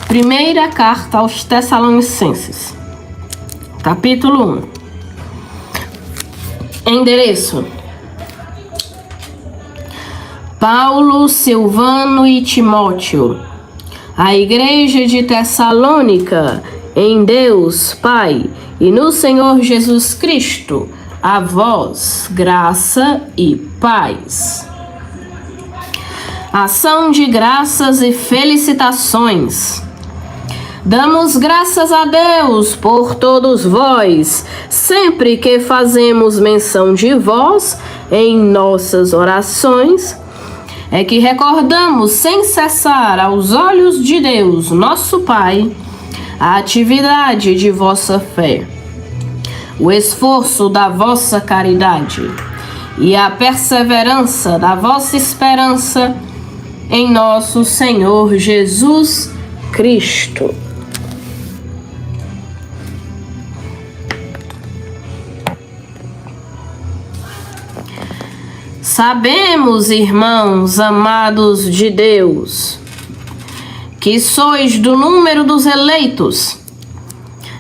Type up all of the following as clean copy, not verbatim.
Primeira carta aos Tessalonicenses, capítulo 1. Endereço: Paulo, Silvano e Timóteo, a igreja de Tessalônica, em Deus Pai e no Senhor Jesus Cristo, a vós, graça e paz. Ação de graças e felicitações. Damos graças a Deus por todos vós, sempre que fazemos menção de vós em nossas orações, é que recordamos sem cessar aos olhos de Deus, nosso Pai, a atividade de vossa fé, o esforço da vossa caridade e a perseverança da vossa esperança em nosso Senhor Jesus Cristo. Sabemos, irmãos amados de Deus, que sois do número dos eleitos,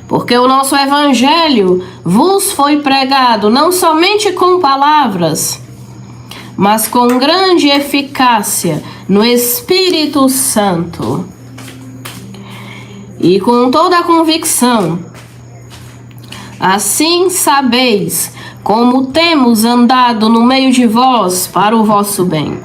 porque o nosso Evangelho vos foi pregado não somente com palavras, mas com grande eficácia no Espírito Santo e com toda a convicção. Assim sabeis como temos andado no meio de vós para o vosso bem.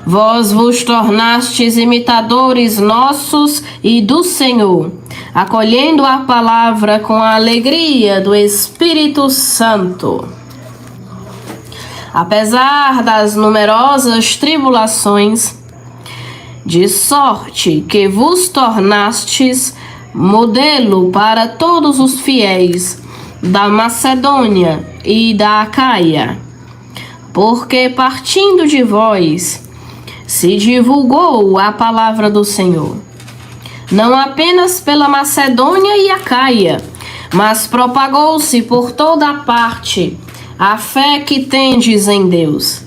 Vós vos tornastes imitadores nossos e do Senhor, acolhendo a palavra com a alegria do Espírito Santo. Apesar das numerosas tribulações, de sorte que vos tornastes modelo para todos os fiéis da Macedônia e da Acaia, porque partindo de vós se divulgou a palavra do Senhor, não apenas pela Macedônia e Acaia, mas propagou-se por toda a parte a fé que tendes em Deus.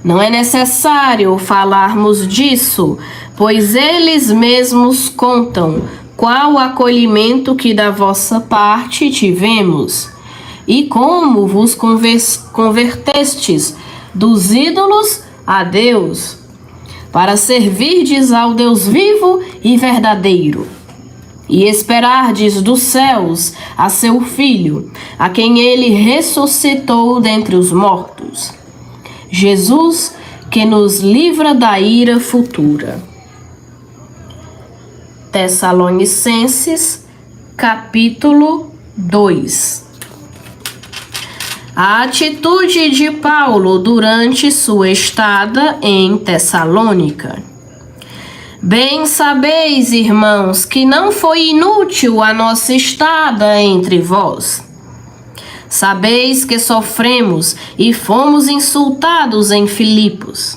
Não é necessário falarmos disso, pois eles mesmos contam qual o acolhimento que da vossa parte tivemos, e como vos convertestes dos ídolos a Deus, para servirdes ao Deus vivo e verdadeiro, e esperardes dos céus a seu Filho, a quem ele ressuscitou dentre os mortos, Jesus, que nos livra da ira futura. Tessalonicenses, capítulo 2. A atitude de Paulo durante sua estada em Tessalônica. Bem sabeis, irmãos, que não foi inútil a nossa estada entre vós. Sabeis que sofremos e fomos insultados em Filipos.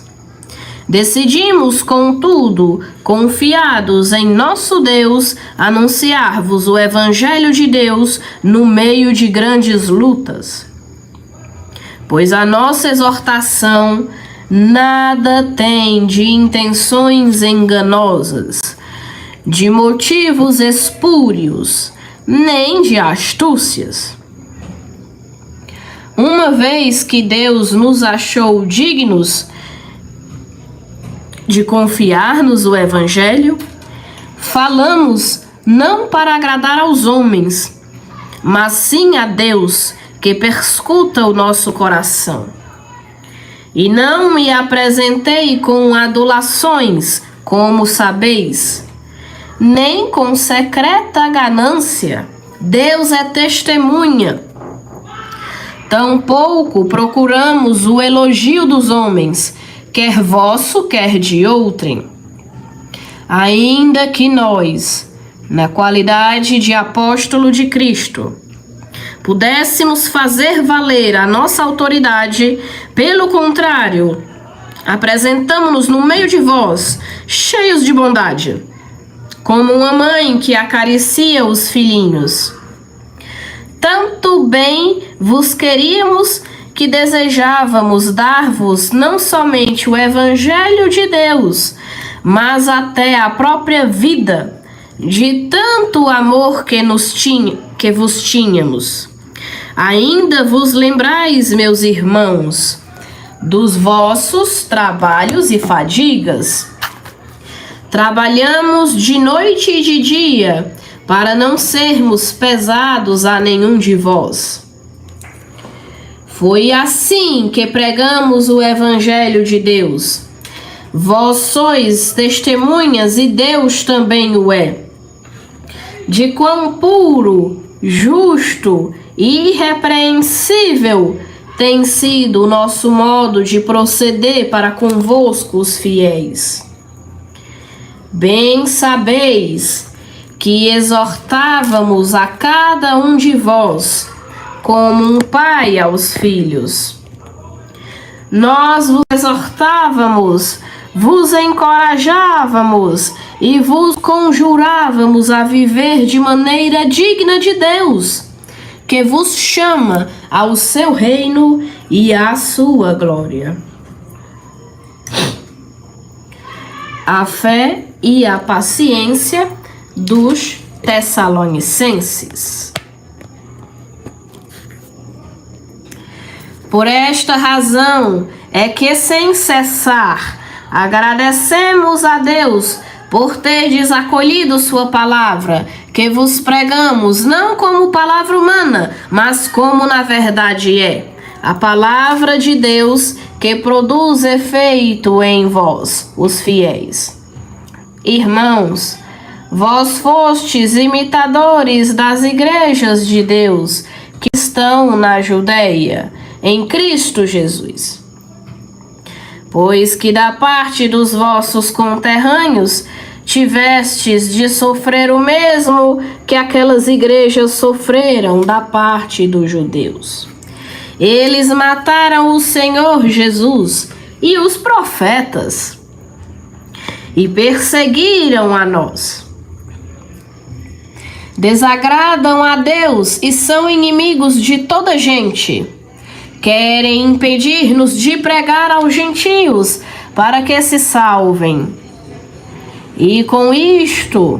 Decidimos, contudo, confiados em nosso Deus, anunciar-vos o Evangelho de Deus no meio de grandes lutas. Pois a nossa exortação nada tem de intenções enganosas, de motivos espúrios, nem de astúcias. Uma vez que Deus nos achou dignos de confiar-nos o Evangelho, falamos não para agradar aos homens, mas sim a Deus, que perscruta o nosso coração. E não me apresentei com adulações, como sabeis, nem com secreta ganância. Deus é testemunha. Tampouco procuramos o elogio dos homens, quer vosso, quer de outrem. Ainda que nós, na qualidade de apóstolo de Cristo, pudéssemos fazer valer a nossa autoridade, pelo contrário, apresentamo-nos no meio de vós, cheios de bondade, como uma mãe que acaricia os filhinhos. Tanto bem vos queríamos que desejávamos dar-vos não somente o Evangelho de Deus, mas até a própria vida, de tanto amor que vos tínhamos. Ainda vos lembrais, meus irmãos, dos vossos trabalhos e fadigas. Trabalhamos de noite e de dia, para não sermos pesados a nenhum de vós. Foi assim que pregamos o Evangelho de Deus. Vós sois testemunhas e Deus também o é, de quão puro, justo e irrepreensível tem sido o nosso modo de proceder para convosco, os fiéis. Bem sabeis que exortávamos a cada um de vós, como um pai aos filhos. Nós vos exortávamos, vos encorajávamos e vos conjurávamos a viver de maneira digna de Deus, que vos chama ao seu reino e à sua glória. A fé e a paciência dos Tessalonicenses. Por esta razão é que, sem cessar, agradecemos a Deus por terdes acolhido sua palavra, que vos pregamos não como palavra humana, mas como na verdade é, a palavra de Deus que produz efeito em vós, os fiéis. Irmãos, vós fostes imitadores das igrejas de Deus que estão na Judeia, em Cristo Jesus. Pois que da parte dos vossos conterrâneos tivestes de sofrer o mesmo que aquelas igrejas sofreram da parte dos judeus. Eles mataram o Senhor Jesus e os profetas e perseguiram a nós. Desagradam a Deus e são inimigos de toda gente. Querem impedir-nos de pregar aos gentios para que se salvem. E com isto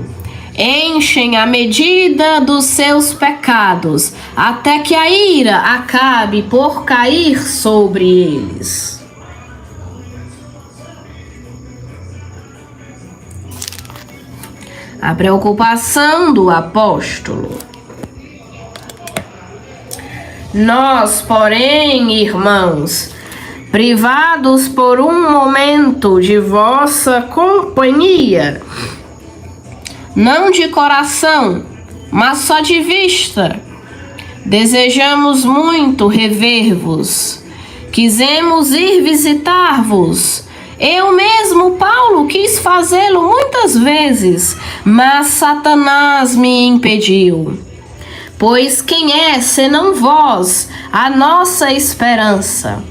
enchem a medida dos seus pecados, até que a ira acabe por cair sobre eles. A preocupação do apóstolo. Nós, porém, irmãos, privados por um momento de vossa companhia, não de coração, mas só de vista, desejamos muito rever-vos. Quisemos ir visitar-vos. Eu mesmo, Paulo, quis fazê-lo muitas vezes, mas Satanás me impediu. Pois quem é, senão vós, a nossa esperança,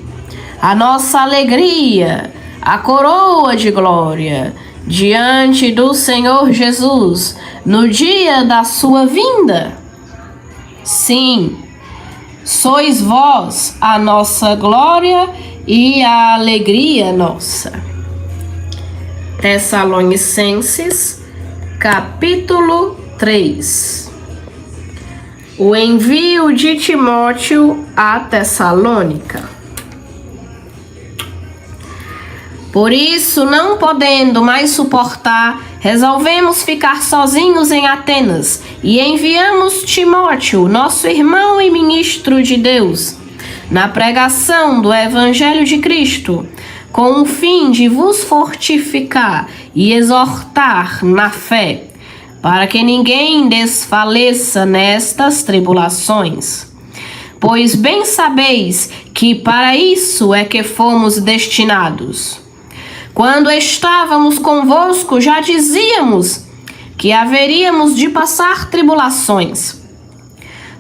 a nossa alegria, a coroa de glória, diante do Senhor Jesus, no dia da sua vinda? Sim, sois vós a nossa glória e a alegria nossa. Tessalonicenses, capítulo 3. O envio de Timóteo a Tessalônica. Por isso, não podendo mais suportar, resolvemos ficar sozinhos em Atenas e enviamos Timóteo, nosso irmão e ministro de Deus, na pregação do Evangelho de Cristo, com o fim de vos fortificar e exortar na fé, para que ninguém desfaleça nestas tribulações. Pois bem sabeis que para isso é que fomos destinados. Quando estávamos convosco, já dizíamos que haveríamos de passar tribulações.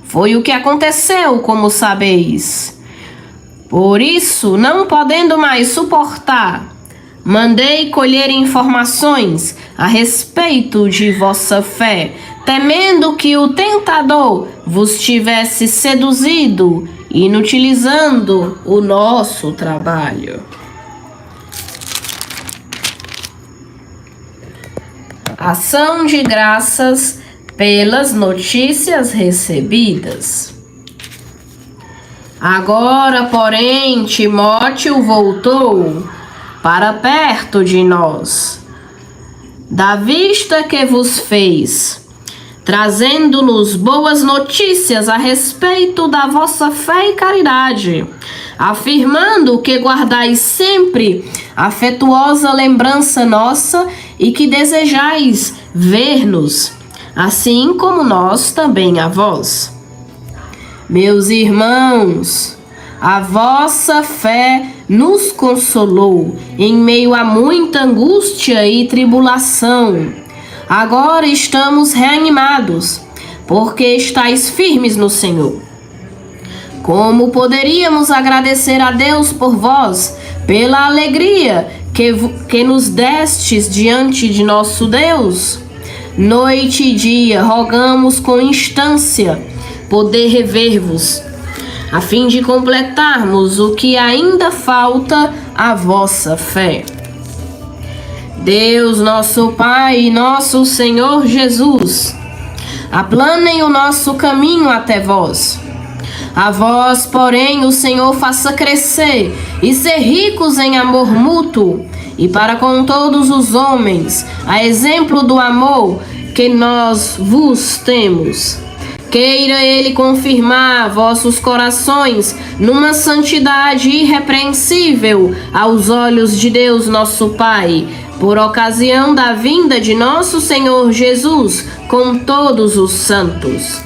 Foi o que aconteceu, como sabeis. Por isso, não podendo mais suportar, mandei colher informações a respeito de vossa fé, temendo que o tentador vos tivesse seduzido, inutilizando o nosso trabalho. Ação de graças pelas notícias recebidas. Agora, porém, Timóteo voltou para perto de nós, da vista que vos fez, trazendo-nos boas notícias a respeito da vossa fé e caridade, afirmando que guardais sempre afetuosa lembrança nossa e que desejais ver-nos, assim como nós também a vós. Meus irmãos, a vossa fé nos consolou em meio a muita angústia e tribulação. Agora estamos reanimados, porque estáis firmes no Senhor. Como poderíamos agradecer a Deus por vós, pela alegria que nos destes diante de nosso Deus? Noite e dia rogamos com instância poder rever-vos, a fim de completarmos o que ainda falta à vossa fé. Deus, nosso Pai e nosso Senhor Jesus, aplanem o nosso caminho até vós. A vós, porém, o Senhor faça crescer e ser ricos em amor mútuo, e para com todos os homens, a exemplo do amor que nós vos temos. Queira Ele confirmar vossos corações numa santidade irrepreensível aos olhos de Deus nosso Pai, por ocasião da vinda de nosso Senhor Jesus com todos os santos.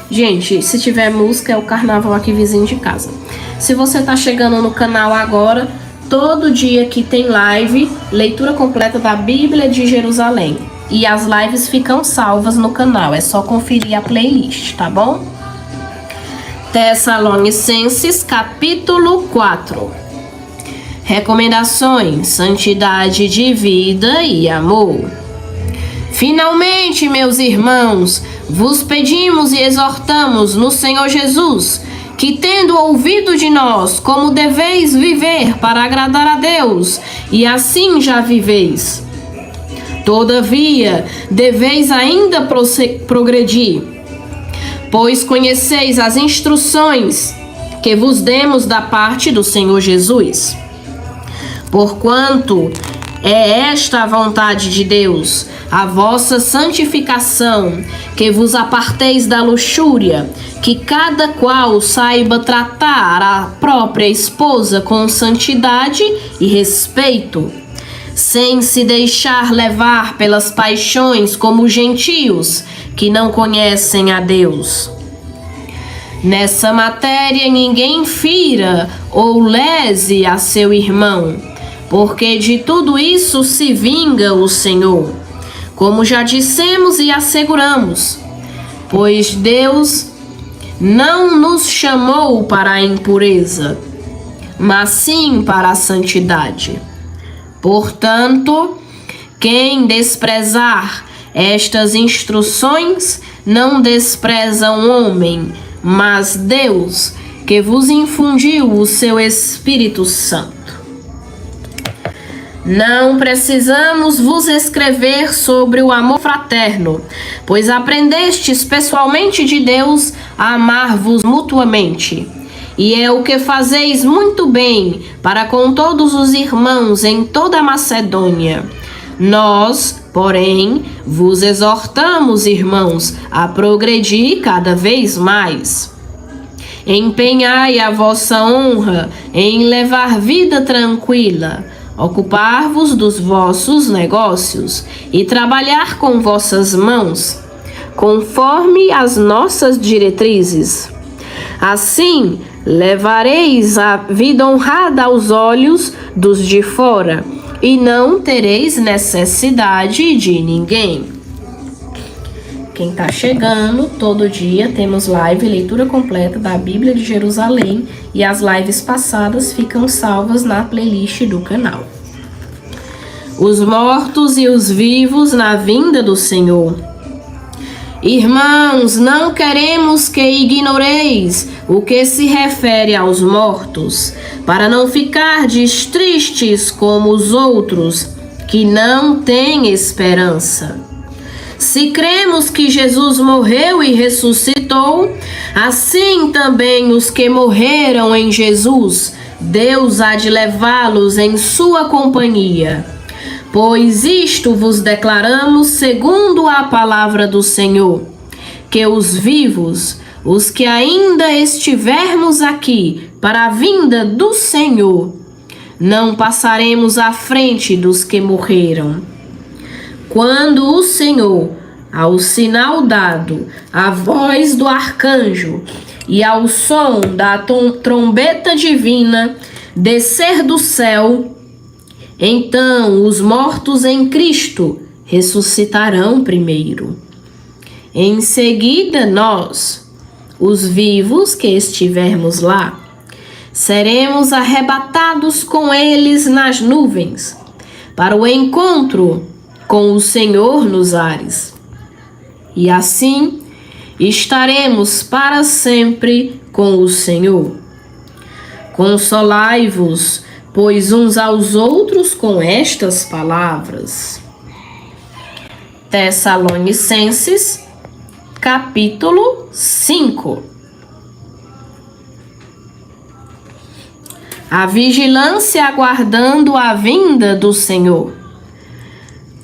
Gente, se tiver música, é o carnaval aqui vizinho de casa. Se você tá chegando no canal agora, todo dia que tem live, leitura completa da Bíblia de Jerusalém. E as lives ficam salvas no canal, é só conferir a playlist, tá bom? Tessalonicenses, capítulo 4. Recomendações, santidade de vida e amor. Finalmente, meus irmãos, vos pedimos e exortamos no Senhor Jesus, que tendo ouvido de nós como deveis viver para agradar a Deus, e assim já viveis. Todavia, deveis ainda progredir, pois conheceis as instruções que vos demos da parte do Senhor Jesus. Porquanto é esta a vontade de Deus, a vossa santificação, que vos aparteis da luxúria, que cada qual saiba tratar a própria esposa com santidade e respeito, sem se deixar levar pelas paixões como gentios que não conhecem a Deus. Nessa matéria ninguém fira ou lese a seu irmão, porque de tudo isso se vinga o Senhor, como já dissemos e asseguramos, pois Deus não nos chamou para a impureza, mas sim para a santidade. Portanto, quem desprezar estas instruções não despreza um homem, mas Deus, que vos infundiu o seu Espírito Santo. Não precisamos vos escrever sobre o amor fraterno, pois aprendestes pessoalmente de Deus a amar-vos mutuamente. E é o que fazeis muito bem para com todos os irmãos em toda a Macedônia. Nós, porém, vos exortamos, irmãos, a progredir cada vez mais. Empenhai a vossa honra em levar vida tranquila, ocupar-vos dos vossos negócios e trabalhar com vossas mãos, conforme as nossas diretrizes. Assim, levareis a vida honrada aos olhos dos de fora, e não tereis necessidade de ninguém. Quem está chegando, todo dia temos live, leitura completa da Bíblia de Jerusalém, e as lives passadas ficam salvas na playlist do canal. Os mortos e os vivos na vinda do Senhor. Irmãos, não queremos que ignoreis o que se refere aos mortos, para não ficardes tristes como os outros, que não têm esperança. Se cremos que Jesus morreu e ressuscitou, assim também os que morreram em Jesus, Deus há de levá-los em sua companhia. Pois isto vos declaramos segundo a palavra do Senhor, que os vivos, os que ainda estivermos aqui para a vinda do Senhor, não passaremos à frente dos que morreram. Quando o Senhor, ao sinal dado, à voz do arcanjo e ao som da trombeta divina, descer do céu, então os mortos em Cristo ressuscitarão primeiro. Em seguida nós, os vivos que estivermos lá, seremos arrebatados com eles nas nuvens, para o encontro com o Senhor nos ares. E assim estaremos para sempre com o Senhor. Consolai-vos, pois, uns aos outros com estas palavras. Tessalonicenses, capítulo 5. A vigilância aguardando a vinda do Senhor.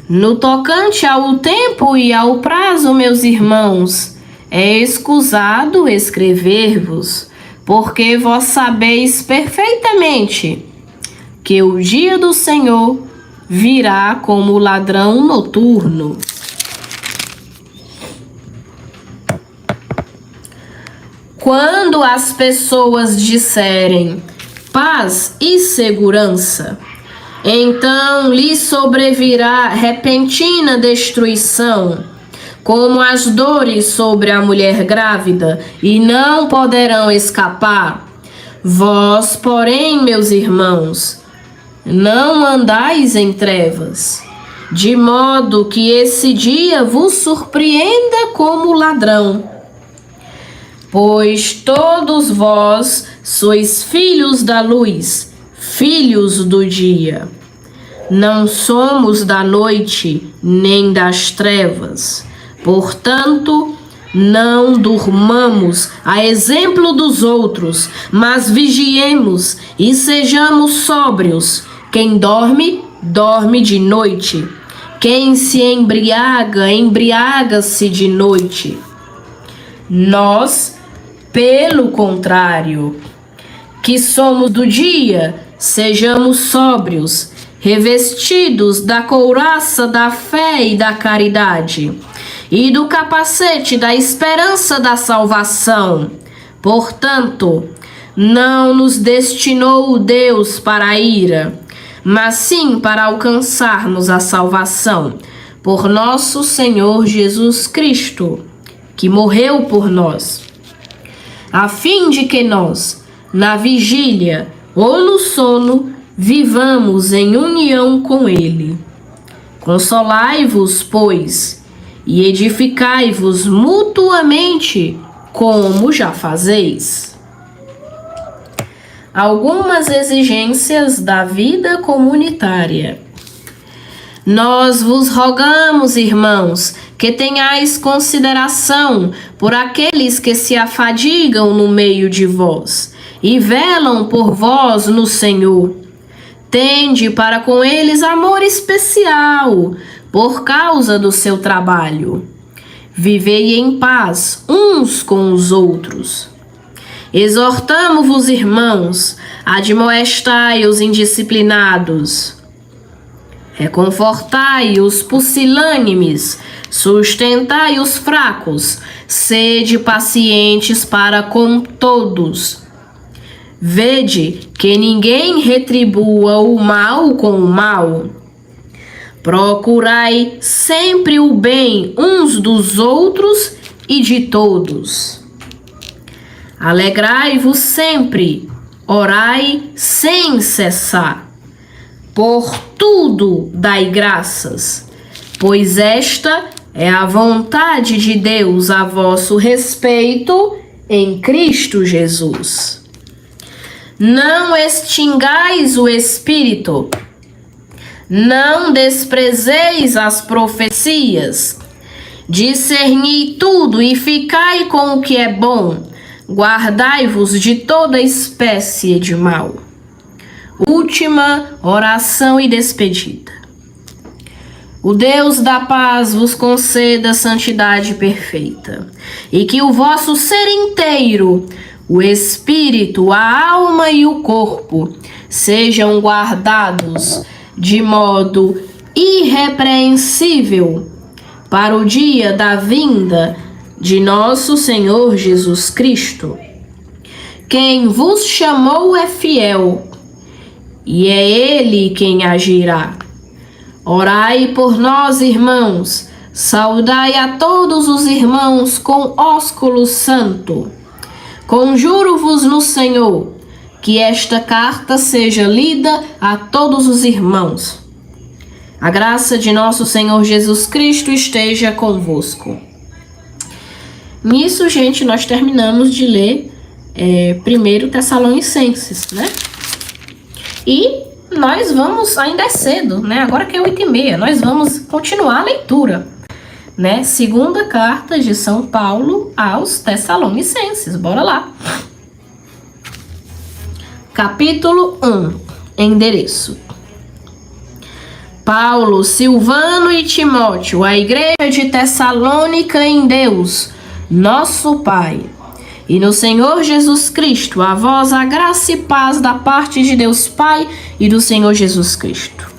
No tocante ao tempo e ao prazo, meus irmãos, é escusado escrever-vos, porque vós sabeis perfeitamente que o dia do Senhor virá como ladrão noturno. Quando as pessoas disserem paz e segurança, então lhes sobrevirá repentina destruição, como as dores sobre a mulher grávida, e não poderão escapar. Vós, porém, meus irmãos, não andais em trevas, de modo que esse dia vos surpreenda como ladrão. Pois todos vós sois filhos da luz, filhos do dia. Não somos da noite, nem das trevas. Portanto, não durmamos a exemplo dos outros, mas vigiemos e sejamos sóbrios. Quem dorme, dorme de noite. Quem se embriaga, embriaga-se de noite. Nós, pelo contrário, que somos do dia, sejamos sóbrios, revestidos da couraça da fé e da caridade, e do capacete da esperança da salvação. Portanto, não nos destinou Deus para a ira, mas sim para alcançarmos a salvação por nosso Senhor Jesus Cristo, que morreu por nós, a fim de que nós, na vigília ou no sono, vivamos em união com Ele. Consolai-vos, pois, e edificai-vos mutuamente, como já fazeis. Algumas exigências da vida comunitária. Nós vos rogamos, irmãos, que tenhais consideração por aqueles que se afadigam no meio de vós e velam por vós no Senhor. Tende para com eles amor especial, por causa do seu trabalho. Vivei em paz uns com os outros. Exortamo-vos, irmãos, admoestai os indisciplinados. Reconfortai os pusilânimes, sustentai os fracos, sede pacientes para com todos. Vede que ninguém retribua o mal com o mal. Procurai sempre o bem uns dos outros e de todos. Alegrai-vos sempre, orai sem cessar. Por tudo dai graças, pois esta é a vontade de Deus a vosso respeito em Cristo Jesus. Não extingais o Espírito. Não desprezeis as profecias. Discerni tudo e ficai com o que é bom. Guardai-vos de toda espécie de mal. Última oração e despedida. O Deus da paz vos conceda santidade perfeita, e que o vosso ser inteiro, o espírito, a alma e o corpo, sejam guardados de modo irrepreensível para o dia da vinda de nosso Senhor Jesus Cristo. Quem vos chamou é fiel, e é Ele quem agirá. Orai por nós, irmãos. Saudai a todos os irmãos com ósculo santo. Conjuro-vos no Senhor que esta carta seja lida a todos os irmãos. A graça de nosso Senhor Jesus Cristo esteja convosco. Nisso, gente, nós terminamos de ler 1 Tessalonicenses, né? E nós vamos, ainda é cedo, né? Agora que é 8h30, nós vamos continuar a leitura, né? Segunda carta de São Paulo aos Tessalonicenses. Bora lá. Capítulo 1. Endereço. Paulo, Silvano e Timóteo, a igreja de Tessalônica em Deus, nosso Pai, e no Senhor Jesus Cristo, a vós a graça e paz da parte de Deus Pai e do Senhor Jesus Cristo.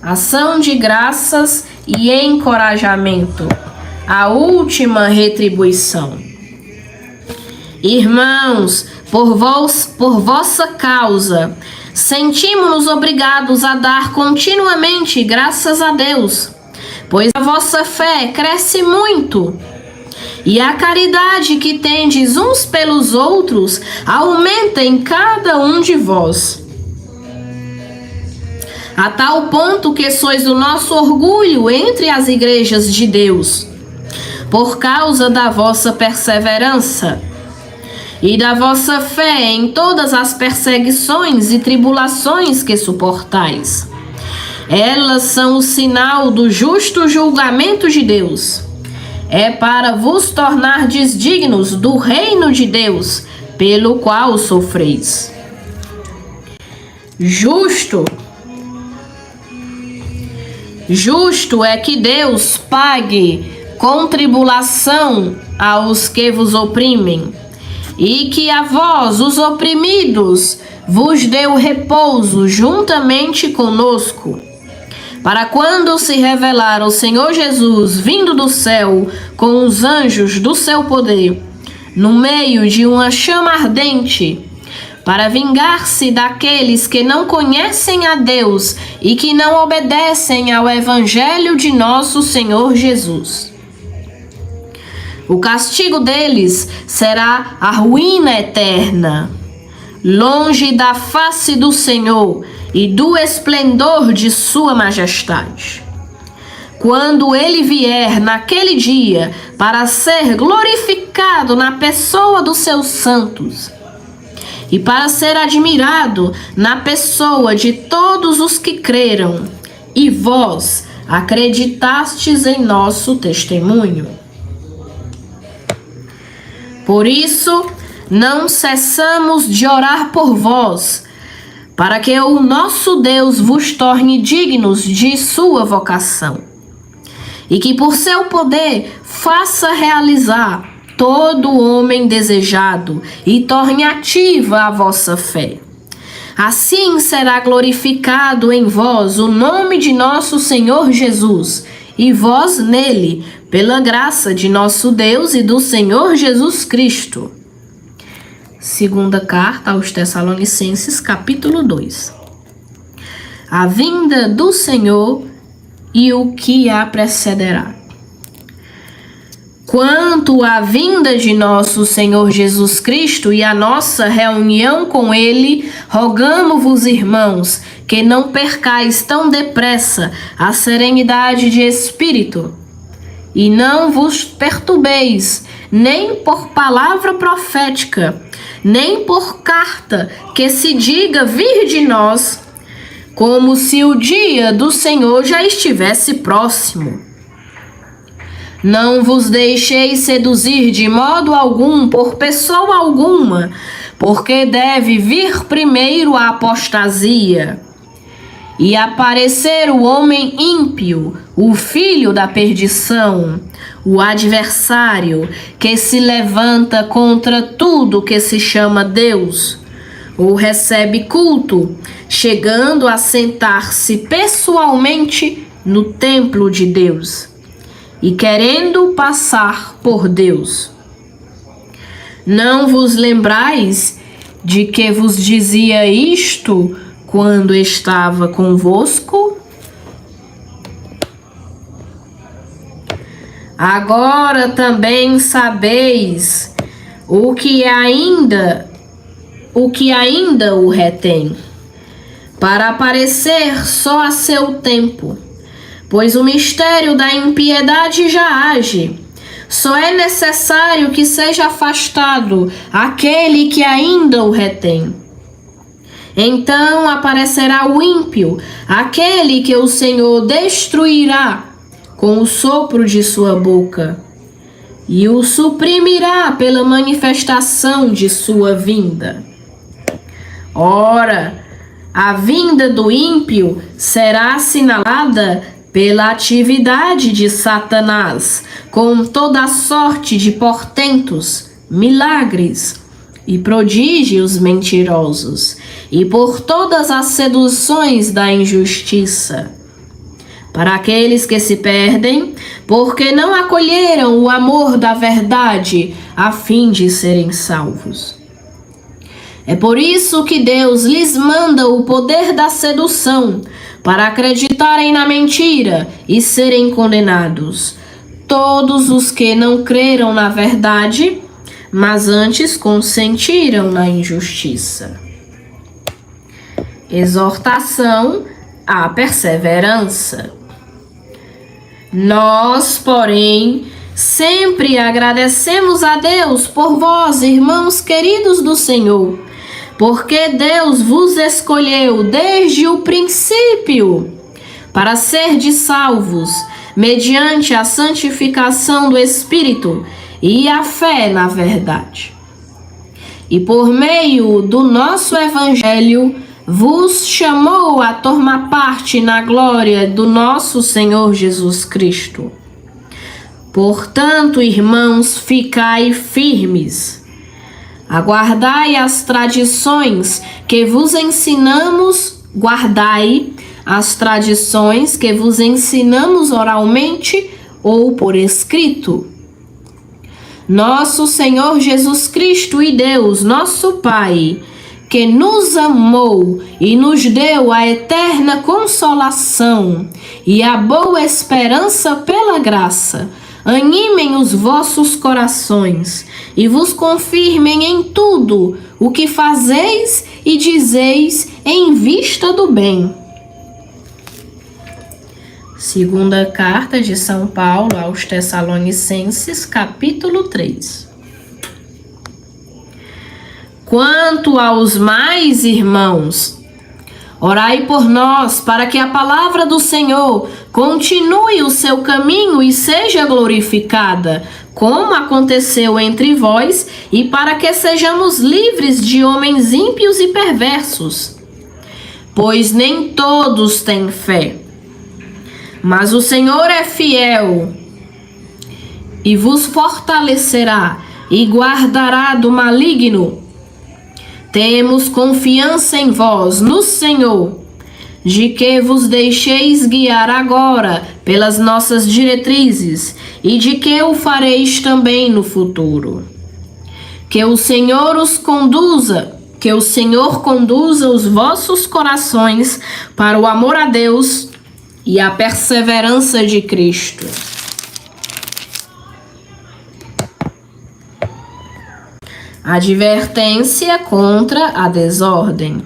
Ação de graças e encorajamento, a última retribuição. Irmãos, por vossa causa, sentimos-nos obrigados a dar continuamente graças a Deus, pois a vossa fé cresce muito, e a caridade que tendes uns pelos outros aumenta em cada um de vós, a tal ponto que sois o nosso orgulho entre as igrejas de Deus, por causa da vossa perseverança e da vossa fé em todas as perseguições e tribulações que suportais. Elas são o sinal do justo julgamento de Deus. É para vos tornardes dignos do reino de Deus, pelo qual sofreis. Justo é que Deus pague com tribulação aos que vos oprimem, e que a vós, os oprimidos, vos dê o repouso juntamente conosco, para quando se revelar o Senhor Jesus vindo do céu com os anjos do seu poder, no meio de uma chama ardente, para vingar-se daqueles que não conhecem a Deus e que não obedecem ao Evangelho de nosso Senhor Jesus. O castigo deles será a ruína eterna, longe da face do Senhor e do esplendor de sua majestade. Quando ele vier naquele dia para ser glorificado na pessoa dos seus santos e para ser admirado na pessoa de todos os que creram, e vós acreditastes em nosso testemunho. Por isso, não cessamos de orar por vós, para que o nosso Deus vos torne dignos de sua vocação, e que por seu poder faça realizar todo homem desejado e torne ativa a vossa fé. Assim será glorificado em vós o nome de nosso Senhor Jesus, e vós nele, pela graça de nosso Deus e do Senhor Jesus Cristo. Segunda carta aos Tessalonicenses, capítulo 2. A vinda do Senhor e o que a precederá. Quanto à vinda de nosso Senhor Jesus Cristo e a nossa reunião com Ele, rogamo-vos, irmãos, que não percais tão depressa a serenidade de espírito, e não vos perturbeis, nem por palavra profética, nem por carta que se diga vir de nós, como se o dia do Senhor já estivesse próximo. Não vos deixeis seduzir de modo algum por pessoa alguma, porque deve vir primeiro a apostasia e aparecer o homem ímpio, o filho da perdição, o adversário que se levanta contra tudo que se chama Deus ou recebe culto, chegando a sentar-se pessoalmente no templo de Deus e querendo passar por Deus. Não vos lembrais de que vos dizia isto quando estava convosco? Agora também sabeis o que ainda o retém, para aparecer só a seu tempo, pois o mistério da impiedade já age. Só é necessário que seja afastado aquele que ainda o retém. Então aparecerá o ímpio, aquele que o Senhor destruirá com o sopro de sua boca, e o suprimirá pela manifestação de sua vinda. Ora, a vinda do ímpio será assinalada pela atividade de Satanás, com toda sorte de portentos, milagres e prodígios mentirosos, e por todas as seduções da injustiça, para aqueles que se perdem, porque não acolheram o amor da verdade, a fim de serem salvos. É por isso que Deus lhes manda o poder da sedução, para acreditarem na mentira e serem condenados todos os que não creram na verdade, mas antes consentiram na injustiça. Exortação à perseverança. Nós, porém, sempre agradecemos a Deus por vós, irmãos queridos do Senhor, porque Deus vos escolheu desde o princípio para serdes salvos, mediante a santificação do Espírito e a fé na verdade. E por meio do nosso Evangelho, vos chamou a tomar parte na glória do nosso Senhor Jesus Cristo. Portanto, irmãos, ficai firmes. Aguardai as tradições que vos ensinamos, guardai as tradições que vos ensinamos oralmente ou por escrito. Nosso Senhor Jesus Cristo e Deus, nosso Pai, que nos amou e nos deu a eterna consolação e a boa esperança pela graça, animem os vossos corações e vos confirmem em tudo o que fazeis e dizeis em vista do bem. Segunda carta de São Paulo aos Tessalonicenses, capítulo 3. Quanto aos mais irmãos, orai por nós, para que a palavra do Senhor continue o seu caminho e seja glorificada, como aconteceu entre vós, e para que sejamos livres de homens ímpios e perversos. Pois nem todos têm fé. Mas o Senhor é fiel e vos fortalecerá e guardará do maligno. Temos confiança em vós, no Senhor, de que vos deixeis guiar agora pelas nossas diretrizes e de que o fareis também no futuro. Que o Senhor conduza os vossos corações para o amor a Deus e a perseverança de Cristo. Advertência contra a desordem.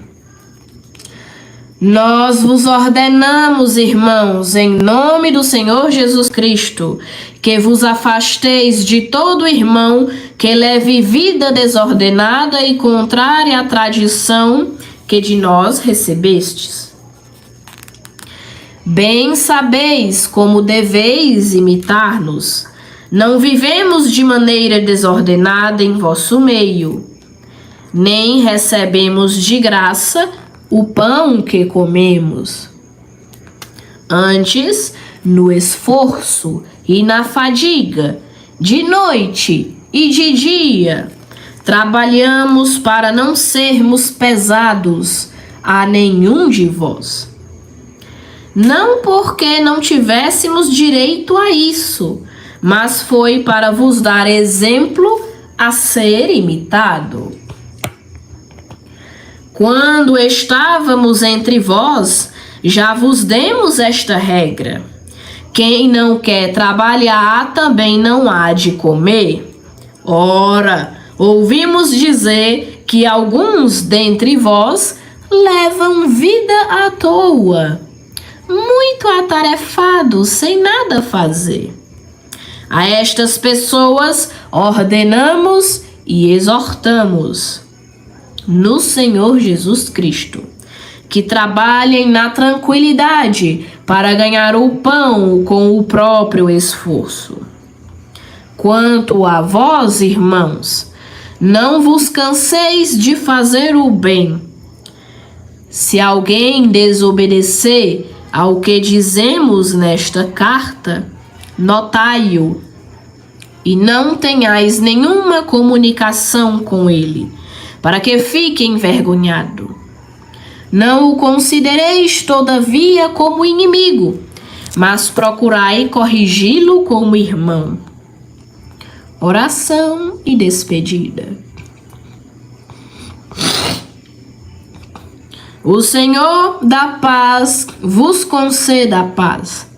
Nós vos ordenamos, irmãos, em nome do Senhor Jesus Cristo, que vos afasteis de todo irmão que leve vida desordenada e contrária à tradição que de nós recebestes. Bem sabeis como deveis imitar-nos. Não vivemos de maneira desordenada em vosso meio, nem recebemos de graça o pão que comemos. Antes, no esforço e na fadiga, de noite e de dia, trabalhamos para não sermos pesados a nenhum de vós. Não porque não tivéssemos direito a isso, mas foi para vos dar exemplo a ser imitado. Quando estávamos entre vós, já vos demos esta regra: quem não quer trabalhar também não há de comer. Ora, ouvimos dizer que alguns dentre vós levam vida à toa, muito atarefados, sem nada fazer. A estas pessoas ordenamos e exortamos, no Senhor Jesus Cristo, que trabalhem na tranquilidade para ganhar o pão com o próprio esforço. Quanto a vós, irmãos, não vos canseis de fazer o bem. Se alguém desobedecer ao que dizemos nesta carta, notai-o, e não tenhais nenhuma comunicação com ele, para que fique envergonhado. Não o considereis, todavia, como inimigo, mas procurai corrigi-lo como irmão. Oração e despedida. O Senhor da paz vos conceda a paz,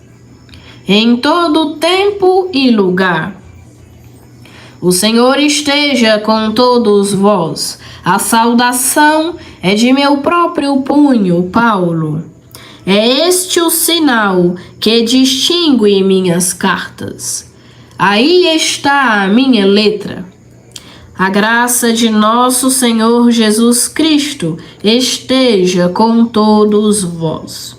em todo tempo e lugar. O Senhor esteja com todos vós. A saudação é de meu próprio punho, Paulo. É este o sinal que distingue minhas cartas. Aí está a minha letra. A graça de nosso Senhor Jesus Cristo esteja com todos vós.